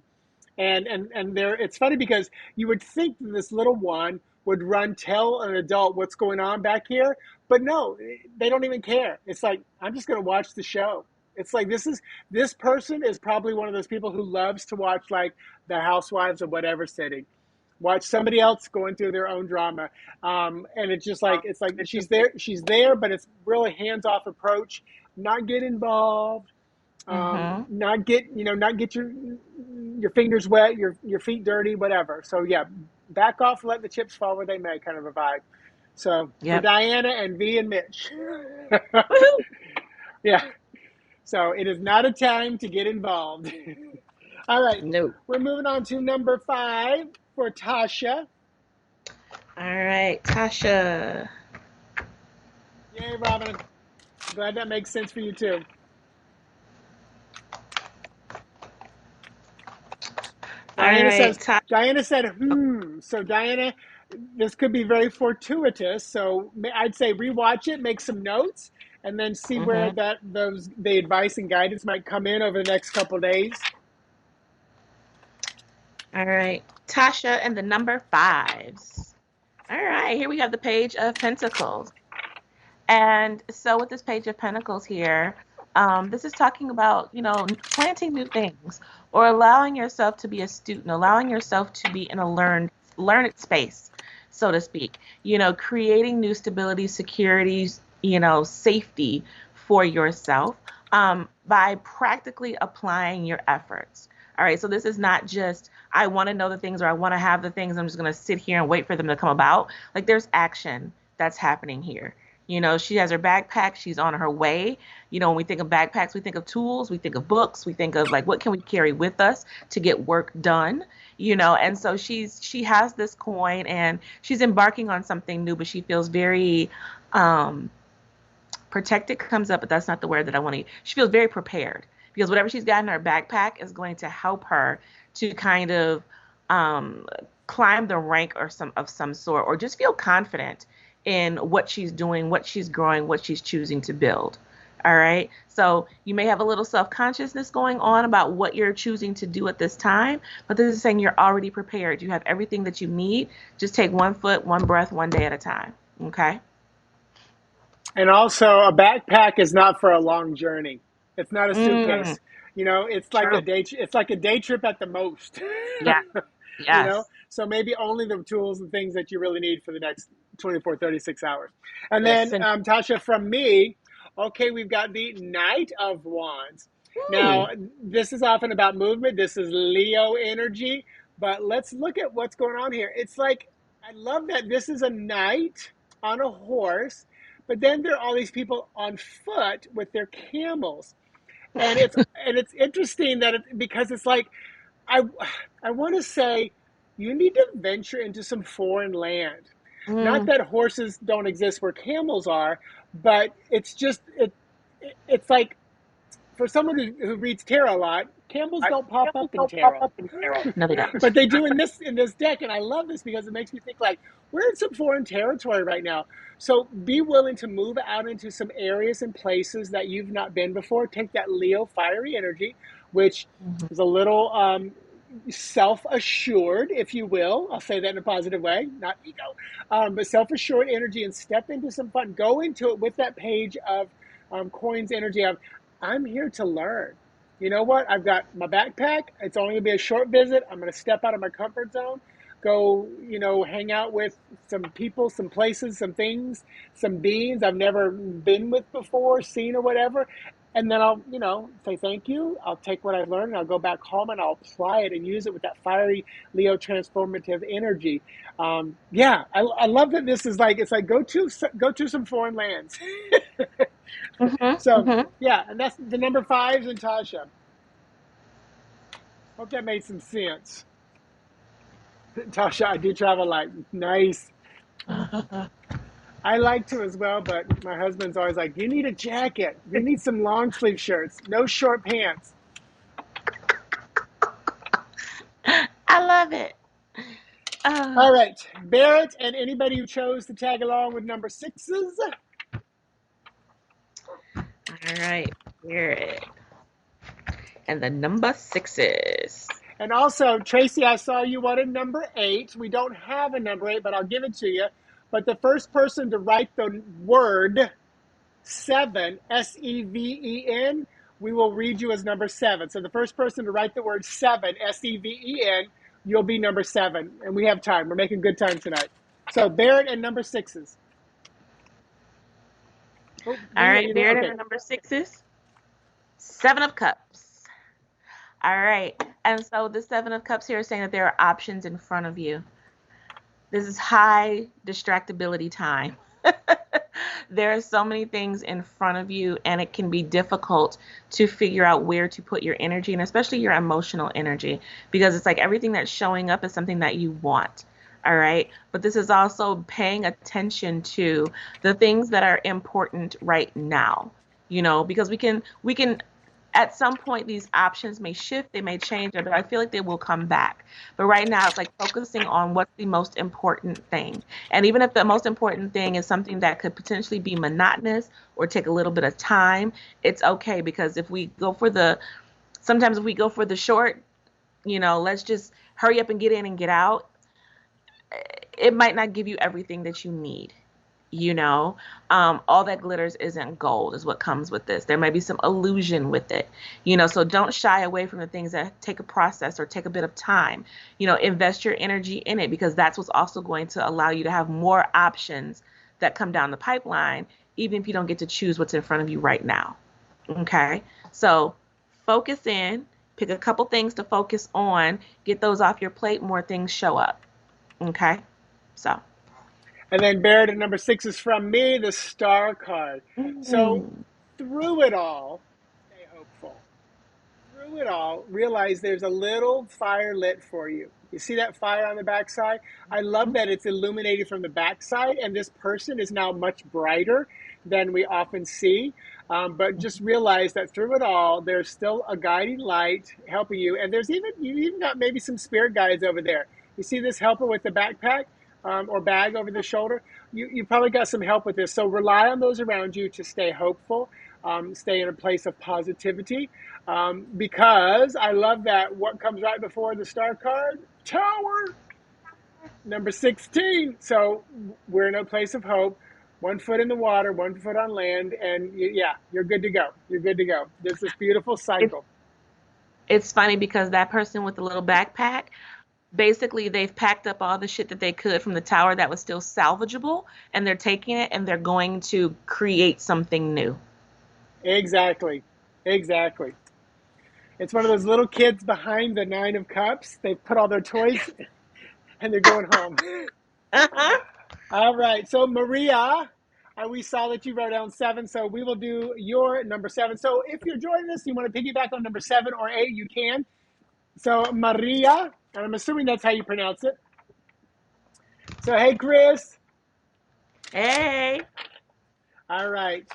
Speaker 2: And there, it's funny because you would think that this little one would run tell an adult what's going on back here, but no, they don't even care. It's like, I'm just going to watch the show. It's like this person is probably one of those people who loves to watch like the Housewives of whatever city, watch somebody else going through their own drama, and it's like she's there, but it's really hands off approach, not get involved,
Speaker 1: Mm-hmm.
Speaker 2: not get your fingers wet, your feet dirty, whatever. So yeah, back off, let the chips fall where they may, kind of a vibe. So for
Speaker 1: Yep.
Speaker 2: Diana and V and Mitch,
Speaker 1: Woohoo!
Speaker 2: yeah. So it is not a time to get involved. All right,
Speaker 1: No.
Speaker 2: we're moving on to number 5 for Tasha.
Speaker 1: All right, Tasha.
Speaker 2: Yay, Robin. Glad that makes sense for you too.
Speaker 1: All
Speaker 2: Diana
Speaker 1: right,
Speaker 2: says,
Speaker 1: Tasha.
Speaker 2: Diana said, So Diana, this could be very fortuitous. So I'd say rewatch it, make some notes, and then see where
Speaker 1: Mm-hmm.
Speaker 2: the advice and guidance might come in over the next couple of days.
Speaker 1: All right, Tasha and the number 5s. All right, here we have the Page of Pentacles. And so with this Page of Pentacles here, this is talking about, planting new things or allowing yourself to be a student, allowing yourself to be in a learned space, so to speak, creating new stability, security, safety for yourself by practically applying your efforts. All right. So this is not just, I want to know the things or I want to have the things. I'm just going to sit here and wait for them to come about. Like there's action that's happening here. She has her backpack. She's on her way. When we think of backpacks, we think of tools, we think of books, we think of like, what can we carry with us to get work done? And so she has this coin and she's embarking on something new, but she feels very, protected comes up, but that's not the word that I want to use. She feels very prepared because whatever she's got in her backpack is going to help her to kind of climb the rank or some sort, or just feel confident in what she's doing, what she's growing, what she's choosing to build. All right. So you may have a little self-consciousness going on about what you're choosing to do at this time, but this is saying you're already prepared. You have everything that you need. Just take one foot, one breath, one day at a time. Okay.
Speaker 2: And also, a backpack is not for a long journey. It's not a
Speaker 1: Mm,
Speaker 2: suitcase. It's like
Speaker 1: true.
Speaker 2: it's like a day trip at the most.
Speaker 1: Yes. Yes.
Speaker 2: So maybe only the tools and things that you really need for the next 24, 36 hours. And then,
Speaker 1: Listen.
Speaker 2: Tasha, from me, okay, we've got the Knight of Wands. Now,
Speaker 1: Ooh.
Speaker 2: this is often about movement. This is Leo energy. But let's look at what's going on here. It's like, I love that this is a knight on a horse, but then there are all these people on foot with their camels. And it's interesting that because it's like, I I want to say you need to venture into some foreign land. Not
Speaker 1: Mm.
Speaker 2: that horses don't exist where camels are, but it's just it's like for someone who reads tarot a lot, camels don't pop up in tarot.
Speaker 1: No, they don't.
Speaker 2: But they do in this deck, and I love this because it makes me think like we're in some foreign territory right now. So be willing to move out into some areas and places that you've not been before. Take that Leo fiery energy, which
Speaker 1: Mhm.
Speaker 2: is a little self-assured, if you will. I'll say that in a positive way, not ego, but self-assured energy, and step into some fun. Go into it with that page of coins energy of I'm here to learn. You know what? I've got my backpack. It's only going to be a short visit. I'm going to step out of my comfort zone, go, hang out with some people, some places, some things, some beings I've never been with before, seen or whatever. And then I'll, say thank you. I'll take what I've learned and I'll go back home and I'll apply it and use it with that fiery Leo transformative energy. Yeah, I love that this is like, it's like go to some foreign lands.
Speaker 1: Mhm.
Speaker 2: So
Speaker 1: Mhm.
Speaker 2: yeah, and that's the number fives and Tasha. Hope that made some sense. Tasha, I do travel like nice. I like to as well, but my husband's always like, you need a jacket. You need some long sleeve shirts, no short pants.
Speaker 1: I love it. Uh,
Speaker 2: All right, Barrett and anybody who chose to tag along with number sixes.
Speaker 1: all right. Here and the number sixes.
Speaker 2: And also, Tracy, I saw you wanted number eight. We don't have a number eight, but I'll give it to you. But the first person to write the word seven, Seven, we will read you as number seven. So the first person to write the word seven, Seven, you'll be number seven. And we have time. We're making good time tonight. So Barrett and number sixes. Oh,
Speaker 1: All right.
Speaker 2: you know,
Speaker 1: Beard and
Speaker 2: okay.
Speaker 1: the number sixes. Seven of Cups. All right. And so the Seven of Cups here is saying that there are options in front of you. This is high distractibility time. There are so many things in front of you, and it can be difficult to figure out where to put your energy, and especially your emotional energy, because it's like everything that's showing up is something that you want. All right. But this is also paying attention to the things that are important right now, because we can at some point these options may shift, they may change, but I feel like they will come back. But right now it's like focusing on what's the most important thing. And even if the most important thing is something that could potentially be monotonous or take a little bit of time, it's okay, because if we go for the sometimes if we go for the short, let's just hurry up and get in and get out, it might not give you everything that you need. All that glitters isn't gold is what comes with this. There might be some illusion with it. So don't shy away from the things that take a process or take a bit of time. Invest your energy in it, because that's what's also going to allow you to have more options that come down the pipeline, even if you don't get to choose what's in front of you right now. Okay. So focus in, Pick a couple things to focus on, get those off your plate, more things show up. Okay? So.
Speaker 2: And then Barrett at number 6 is from me, the star card. So
Speaker 1: Mm.
Speaker 2: through it all, stay hopeful. Through it all, realize there's a little fire lit for you. You see that fire on the backside? I love that it's illuminated from the backside, and this person is now much brighter than we often see. But just realize that through it all, there's still a guiding light helping you, and you even got maybe some spirit guides over there. You see this helper with the backpack or bag over the shoulder? You probably got some help with this. So rely on those around you to stay hopeful, stay in a place of positivity. Because I love that what comes right before the star card? Tower, number 16. So we're in a place of hope. 1 foot in the water, 1 foot on land, and yeah, you're good to go. You're good to go. There's this beautiful
Speaker 1: It's
Speaker 2: cycle.
Speaker 1: it's funny because that person with the little backpack, basically they've packed up all the shit that they could from the tower that was still salvageable, and they're taking it and they're going to create something new.
Speaker 2: Exactly. Exactly. It's one of those little kids behind the 9 of cups. They've put all their toys and they're going home.
Speaker 1: Uh-huh.
Speaker 2: All right. So, Maria, we saw that you wrote down 7. So, we will do your number 7. So, if you're joining us, you want to piggyback on number 7 or 8, you can. So, Maria, and I'm assuming that's how you pronounce it. So, hey, Chris.
Speaker 1: Hey.
Speaker 2: All right.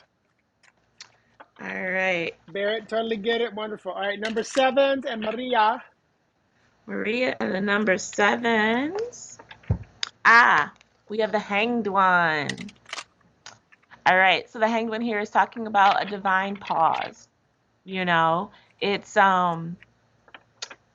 Speaker 1: All right.
Speaker 2: Barrett, totally get it. Wonderful. All right. Number 7 and Maria.
Speaker 1: Maria and the number 7s. Ah, we have the Hanged One. All right. So the Hanged One here is talking about a divine pause. You know, it's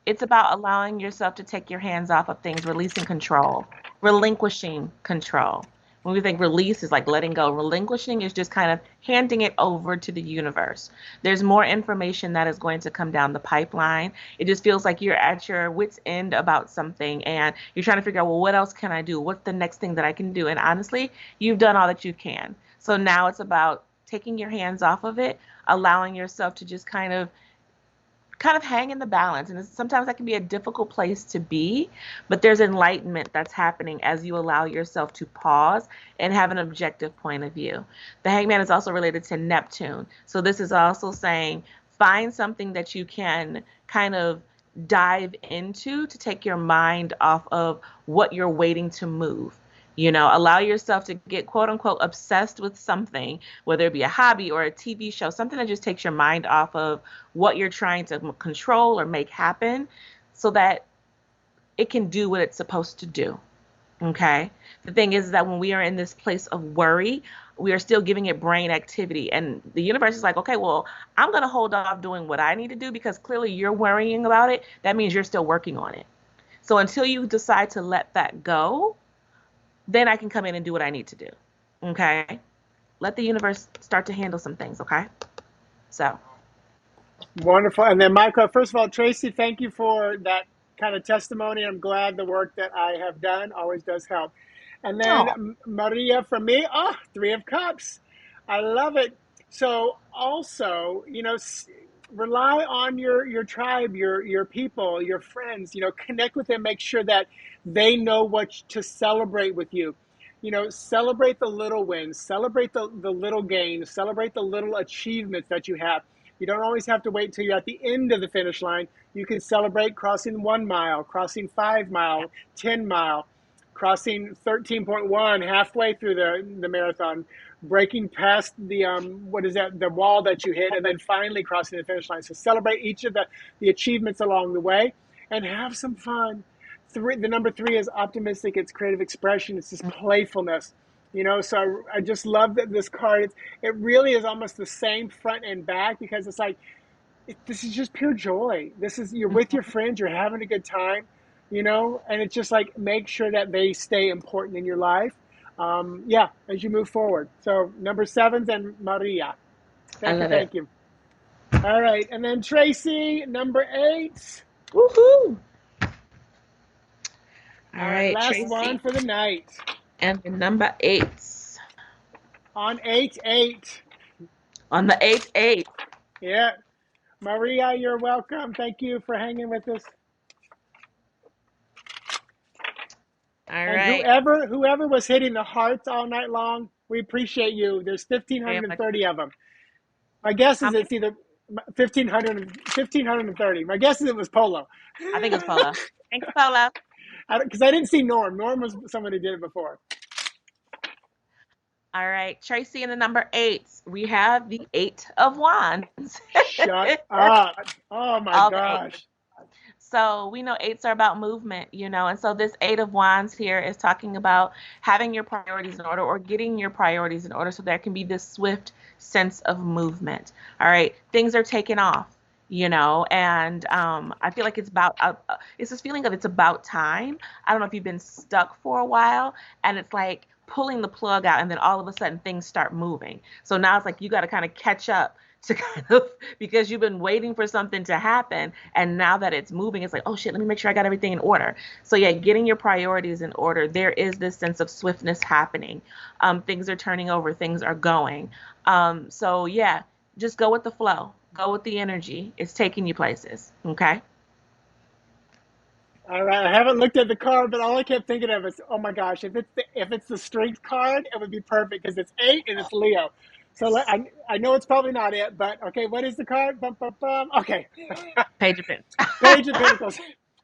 Speaker 1: it's about allowing yourself to take your hands off of things, releasing control, relinquishing control. When we think release is like letting go, relinquishing is just kind of handing it over to the universe. There's more information that is going to come down the pipeline. It just feels like you're at your wit's end about something and you're trying to figure out, well, what else can I do? What's the next thing that I can do? And honestly, you've done all that you can. So now it's about taking your hands off of it, allowing yourself to just kind of hang in the balance. And sometimes that can be a difficult place to be, but there's enlightenment that's happening as you allow yourself to pause and have an objective point of view. The Hangman is also related to Neptune. So this is also saying find something that you can kind of dive into to take your mind off of what you're waiting to move. Allow yourself to get quote unquote obsessed with something, whether it be a hobby or a TV show, something that just takes your mind off of what you're trying to control or make happen so that it can do what it's supposed to do. Okay. The thing is that when we are in this place of worry, we are still giving it brain activity. And the universe is like, okay, well, I'm going to hold off doing what I need to do because clearly you're worrying about it. That means you're still working on it. So until you decide to let that go, then I can come in and do what I need to do. Okay? Let the universe start to handle some things, okay? So.
Speaker 2: Wonderful. And then, Michael, first of all, Tracy, thank you for that kind of testimony. I'm glad the work that I have done always does help. And
Speaker 1: Oh.
Speaker 2: then, Maria, from me, 3 of Cups. I love it. So, also, rely on your tribe, your people, your friends. Connect with them. Make sure that they know what to celebrate with you. Celebrate the little wins, celebrate the little gains, celebrate the little achievements that you have. You don't always have to wait till you're at the end of the finish line. You can celebrate crossing 1 mile, crossing 5 mile, 10 mile, crossing 13.1 halfway through the marathon, breaking past the the wall that you hit, and then finally crossing the finish line. So celebrate each of the achievements along the way and have some fun. The number 3 is optimistic. It's creative expression. It's just playfulness. So I just love that this card. It really is almost the same front and back because it's like this is just pure joy. You're with your friends. You're having a good time. And it's just like make sure that they stay important in your life. As you move forward. So number 7's and Maria.
Speaker 1: I
Speaker 2: Thank you.
Speaker 1: love it.
Speaker 2: Thank you. All right, and then Tracy, number 8.
Speaker 1: Woohoo! All
Speaker 2: All right,
Speaker 1: right,
Speaker 2: last one
Speaker 1: Tracy.
Speaker 2: for the night.
Speaker 1: And the number 8s.
Speaker 2: On 8-8.
Speaker 1: On the 8-8.
Speaker 2: Yeah. Maria, you're welcome. Thank you for hanging with us.
Speaker 1: All
Speaker 2: And
Speaker 1: right.
Speaker 2: whoever was hitting the hearts all night long, we appreciate you. There's
Speaker 1: Very much.
Speaker 2: 1,530 of them. My guess
Speaker 1: How
Speaker 2: is
Speaker 1: many?
Speaker 2: it's either 1,530. My guess is it was Polo.
Speaker 1: I think it was Polo. Thank you, Polo.
Speaker 2: Because I didn't see Norm. Norm was someone who did it before.
Speaker 1: All right, Tracy, and the number 8. We have the 8 of Wands.
Speaker 2: Shut up. Oh my
Speaker 1: All the 8.
Speaker 2: gosh.
Speaker 1: So we know 8s are about movement, and so this 8 of Wands here is talking about having your priorities in order or getting your priorities in order so there can be this swift sense of movement. All right, things are taking off, and I feel like it's this feeling of it's about time. I don't know if you've been stuck for a while and it's like pulling the plug out and then all of a sudden things start moving. So now it's like you got to kind of catch up to kind of because you've been waiting for something to happen and now that it's moving it's like, oh shit, let me make sure I got everything in order. So yeah, getting your priorities in order, there is this sense of swiftness happening. Things are turning over, things are going. So yeah, just go with the flow, go with the energy. It's taking you places. Okay.
Speaker 2: All right, I haven't looked at the card, but all I kept thinking of is, oh my gosh, if it's the strength card, it would be perfect because it's 8 and it's Leo. So I know it's probably not it, but okay, what is the card? Bum, bum, bum. Okay,
Speaker 1: Page of Pentacles.
Speaker 2: Page of Pentacles.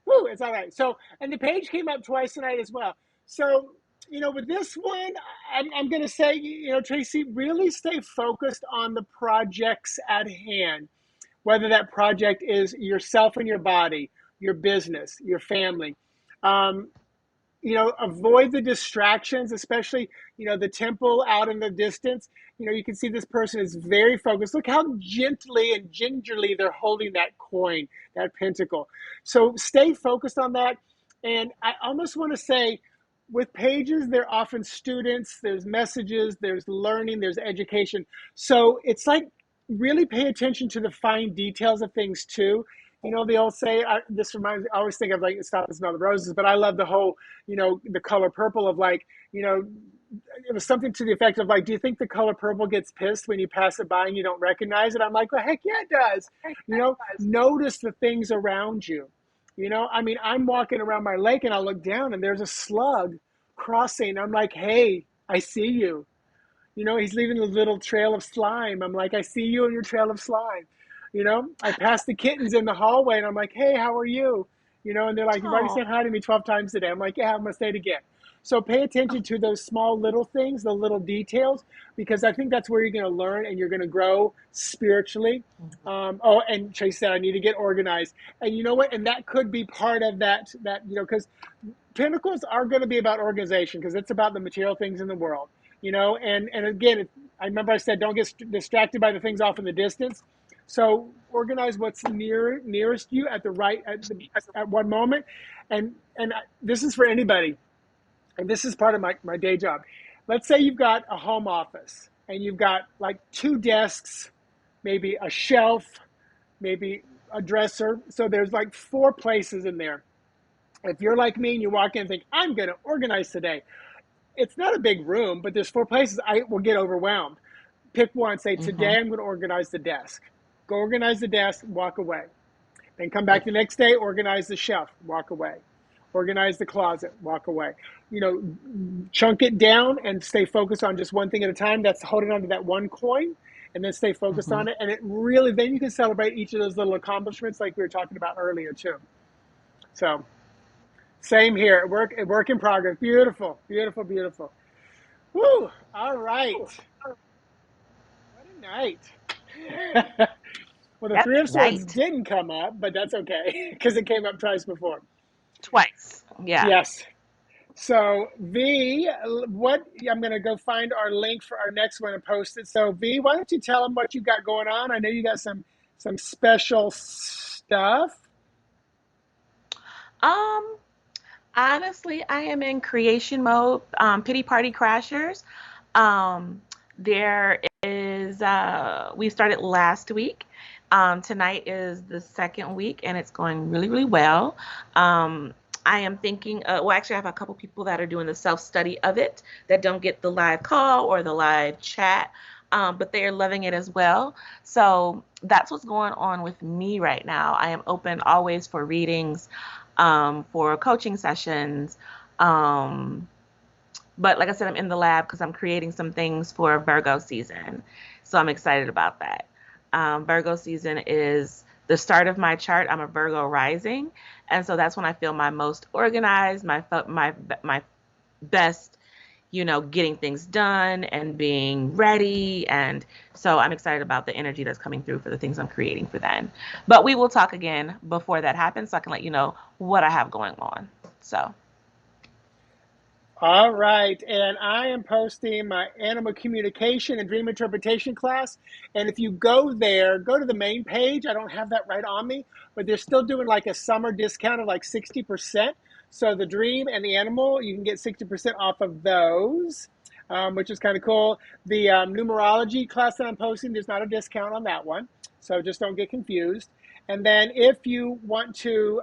Speaker 2: Woo, it's all right. So, and the page came up twice tonight as well. So, with this one, I'm going to say, Tracy, really stay focused on the projects at hand, whether that project is yourself and your body, your business, your family. Um, avoid the distractions, especially, the temple out in the distance. You can see this person is very focused. Look how gently and gingerly they're holding that coin, that pentacle. So stay focused on that. And I almost want to say, with pages, they're often students, there's messages, there's learning, there's education. So it's like really pay attention to the fine details of things too. They all say, this reminds me, I always think of like Stop and Smell the Roses, but I love the whole, the color purple of like, it was something to the effect of like, do you think the color purple gets pissed when you pass it by and you don't recognize it? I'm like, well, heck yeah, it does. Notice the things around you. I'm walking around my lake and I look down and there's a slug crossing. I'm like, hey, I see you. He's leaving a little trail of slime. I'm like, I see you in your trail of slime. I pass the kittens in the hallway and I'm like, hey, how are you? And they're like, you've already
Speaker 1: Oh,
Speaker 2: said hi to me 12 times today. I'm like, yeah, I'm going to say it again. So pay attention to those small little things, the little details, because I think that's where you're going to learn and you're going to grow spiritually. And Trace said, I need to get organized. And you know what? And that could be part of that, because Pentacles are going to be about organization because it's about the material things in the world, and again, I remember I said, don't get distracted by the things off in the distance. So organize what's nearest you at one moment. And this is for anybody. And this is part of my day job. Let's say you've got a home office and you've got like 2 desks, maybe a shelf, maybe a dresser. So there's like 4 places in there. If you're like me and you walk in and think, I'm going to organize today, it's not a big room, but there's 4 places. I will get overwhelmed. Pick one, say,
Speaker 1: mm-hmm.
Speaker 2: today I'm going to organize the desk. Go organize the desk, walk away. Then come back the next day, organize the shelf, walk away. Organize the closet, walk away. Chunk it down and stay focused on just one thing at a time. That's holding on to that one coin and then stay focused
Speaker 1: Mm-hmm.
Speaker 2: on it. And it really, then you can celebrate each of those little accomplishments like we were talking about earlier too. So same here. Work in progress. Beautiful, beautiful, beautiful. Woo! All right. What a night. Well, the
Speaker 1: Yep,
Speaker 2: 3 of Swords
Speaker 1: right.
Speaker 2: didn't come up, but that's okay because it came up twice before.
Speaker 1: Twice. Yeah.
Speaker 2: Yes. So V, what I'm going to go find our link for our next one and post it. So V, why don't you tell them what you got going on? I know you got some special stuff.
Speaker 1: Um, Honestly, I am in creation mode. Pity Party Crashers. Um, there is we started last week. Tonight is the second week, and it's going really, really well. I am thinking, well, actually, I have a couple people that are doing the self-study of it that don't get the live call or the live chat, but they are loving it as well. So that's what's going on with me right now. I am open always for readings, for coaching sessions. Um, but like I said, I'm in the lab because I'm creating some things for Virgo season. So I'm excited about that. Virgo season is the start of my chart. I'm a Virgo rising. And so that's when I feel my most organized, my best, getting things done and being ready. And so I'm excited about the energy that's coming through for the things I'm creating for then. But we will talk again before that happens so I can let you know what I have going on. So,
Speaker 2: All right, and I am posting my animal communication and dream interpretation class. And if you go there, go to the main page. I don't have that right on me, but they're still doing like a summer discount of like 60%. So the dream and the animal, you can get 60% off of those, which is kind of cool. The numerology class that I'm posting, there's not a discount on that one. So just don't get confused. And then if you want to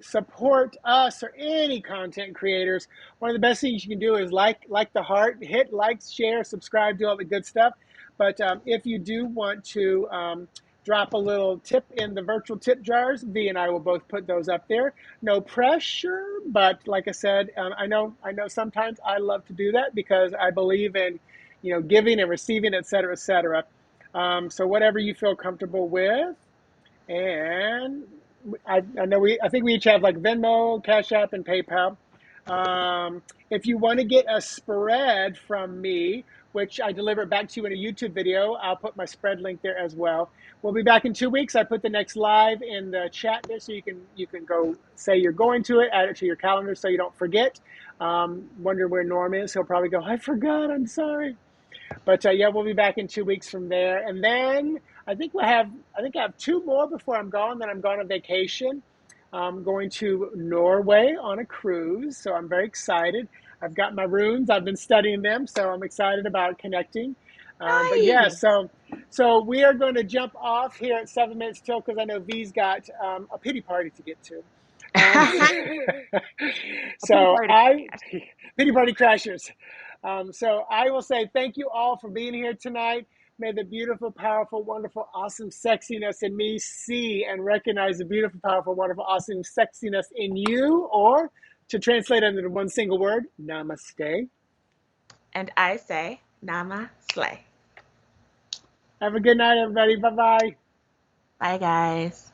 Speaker 2: support us or any content creators, one of the best things you can do is like the heart, hit like, share, subscribe, do all the good stuff. But if you do want to drop a little tip in the virtual tip jars, V and I will both put those up there. No pressure, but like I said, I know sometimes I love to do that because I believe in giving and receiving, et cetera, et cetera. So whatever you feel comfortable with. And I think we each have like Venmo, Cash App, and PayPal. If you want to get a spread from me, which I deliver back to you in a YouTube video, I'll put my spread link there as well. We'll be back in 2 weeks. I put the next live in the chat there, so you can go say you're going to it, add it to your calendar so you don't forget. Wonder where Norm is. He'll probably go, I forgot. I'm sorry. But yeah, we'll be back in 2 weeks from there, and then I think I have two more before I'm gone. Then I'm gone on vacation. I'm going to Norway on a cruise, so I'm very excited. I've got my runes. I've been studying them, so I'm excited about connecting. But yeah,
Speaker 1: nice.
Speaker 2: so we are going to jump off here at 7 minutes till because I know V's got a pity party to get to. Um,
Speaker 1: A pity
Speaker 2: so
Speaker 1: party.
Speaker 2: I pity party crashers. So I will say thank you all for being here tonight. May the beautiful, powerful, wonderful, awesome sexiness in me see and recognize the beautiful, powerful, wonderful, awesome sexiness in you, or to translate under one single word, namaste.
Speaker 1: And I say, Nama Slay.
Speaker 2: Have a good night, everybody. Bye bye.
Speaker 1: Bye, guys.